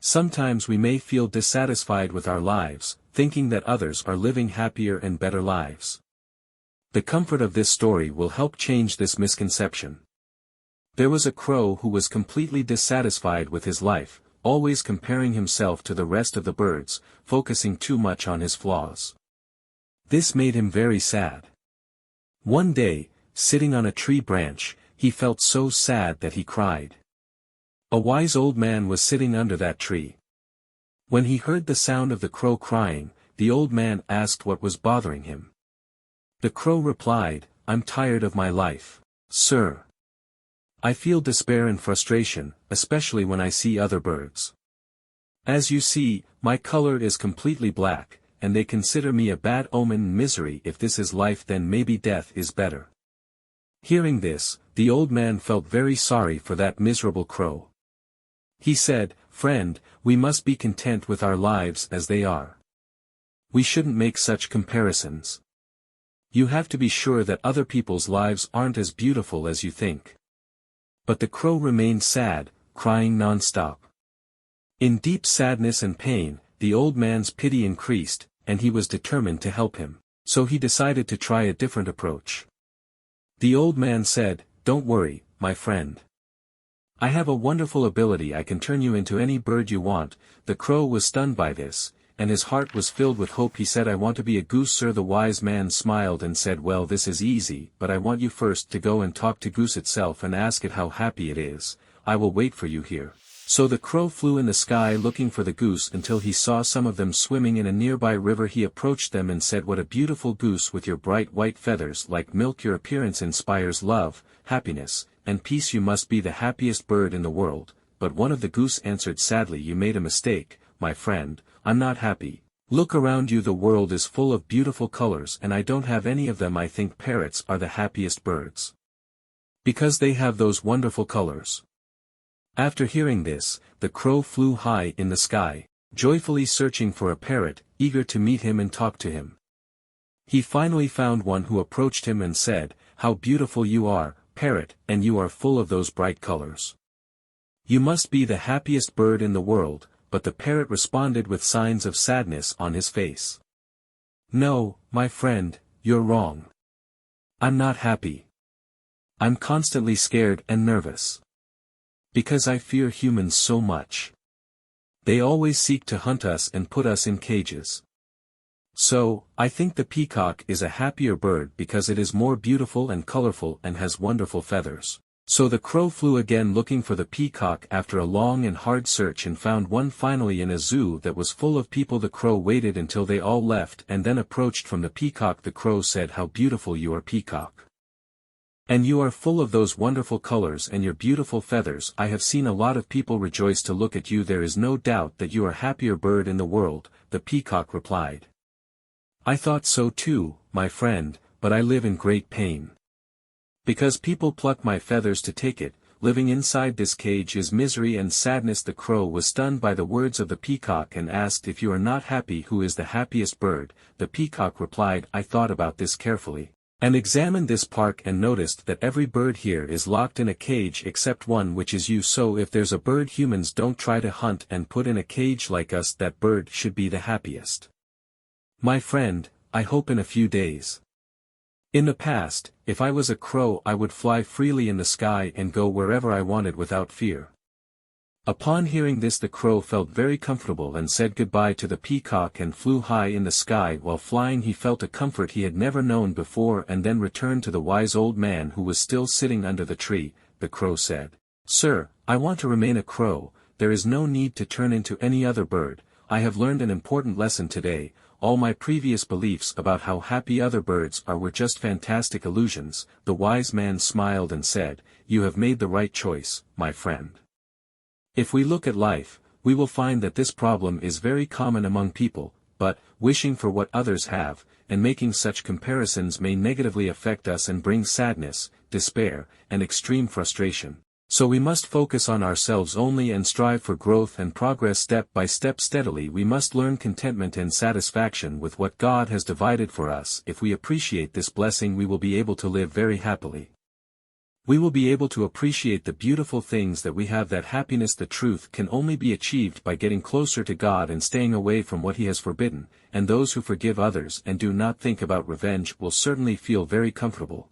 Sometimes we may feel dissatisfied with our lives, thinking that others are living happier and better lives. The comfort of this story will help change this misconception. There was a crow who was completely dissatisfied with his life, always comparing himself to the rest of the birds, focusing too much on his flaws. This made him very sad. One day, sitting on a tree branch, he felt so sad that he cried. A wise old man was sitting under that tree. When he heard the sound of the crow crying, the old man asked what was bothering him. The crow replied, "I'm tired of my life, sir. I feel despair and frustration, especially when I see other birds. As you see, my color is completely black, and they consider me a bad omen and misery. If this is life, then maybe death is better." Hearing this, the old man felt very sorry for that miserable crow. He said, "Friend, we must be content with our lives as they are. We shouldn't make such comparisons. You have to be sure that other people's lives aren't as beautiful as you think." But the crow remained sad, crying non-stop. In deep sadness and pain, the old man's pity increased, and he was determined to help him, so he decided to try a different approach. The old man said, "Don't worry, my friend. I have a wonderful ability. I can turn you into any bird you want." The crow was stunned by this, and his heart was filled with hope. He said, "I want to be a goose, sir." The wise man smiled and said, "Well, this is easy, but I want you first to go and talk to goose itself and ask it how happy it is. I will wait for you here." So the crow flew in the sky looking for the goose until he saw some of them swimming in a nearby river. He approached them and said, "What a beautiful goose with your bright white feathers like milk. Your appearance inspires love, happiness, and peace. You must be the happiest bird in the world." But one of the goose answered sadly, "You made a mistake, my friend. I'm not happy. Look around you. The world is full of beautiful colors and I don't have any of them. I think parrots are the happiest birds, because they have those wonderful colors." After hearing this, the crow flew high in the sky, joyfully searching for a parrot, eager to meet him and talk to him. He finally found one who approached him and said, "How beautiful you are, parrot, and you are full of those bright colors. You must be the happiest bird in the world." But the parrot responded with signs of sadness on his face. "No, my friend, you're wrong. I'm not happy. I'm constantly scared and nervous. Because I fear humans so much. They always seek to hunt us and put us in cages. So, I think the peacock is a happier bird because it is more beautiful and colorful and has wonderful feathers." So the crow flew again looking for the peacock after a long and hard search and found one finally in a zoo that was full of people. The crow waited until they all left and then approached from the peacock. The crow said, "How beautiful you are, peacock. And you are full of those wonderful colors and your beautiful feathers. I have seen a lot of people rejoice to look at you. There is no doubt that you are happier bird in the world." The peacock replied, "I thought so too, my friend, but I live in great pain. Because people pluck my feathers to take it. Living inside this cage is misery and sadness." The crow was stunned by the words of the peacock and asked, "If you are not happy, who is the happiest bird?" The peacock replied, "I thought about this carefully, and examined this park and noticed that every bird here is locked in a cage except one, which is you. So if there's a bird humans don't try to hunt and put in a cage like us, that bird should be the happiest. My friend, I hope in a few days. In the past, if I was a crow, I would fly freely in the sky and go wherever I wanted without fear." Upon hearing this, the crow felt very comfortable and said goodbye to the peacock and flew high in the sky. While flying, he felt a comfort he had never known before and then returned to the wise old man who was still sitting under the tree. The crow said, "Sir, I want to remain a crow. There is no need to turn into any other bird. I have learned an important lesson today. All my previous beliefs about how happy other birds are were just fantastic illusions." The wise man smiled and said, "You have made the right choice, my friend. If we look at life, we will find that this problem is very common among people, but, wishing for what others have, and making such comparisons may negatively affect us and bring sadness, despair, and extreme frustration. So we must focus on ourselves only and strive for growth and progress step by step. Steadily we must learn contentment and satisfaction with what God has divided for us. If we appreciate this blessing, we will be able to live very happily. We will be able to appreciate the beautiful things that we have. That happiness, the truth, can only be achieved by getting closer to God and staying away from what He has forbidden, and those who forgive others and do not think about revenge will certainly feel very comfortable.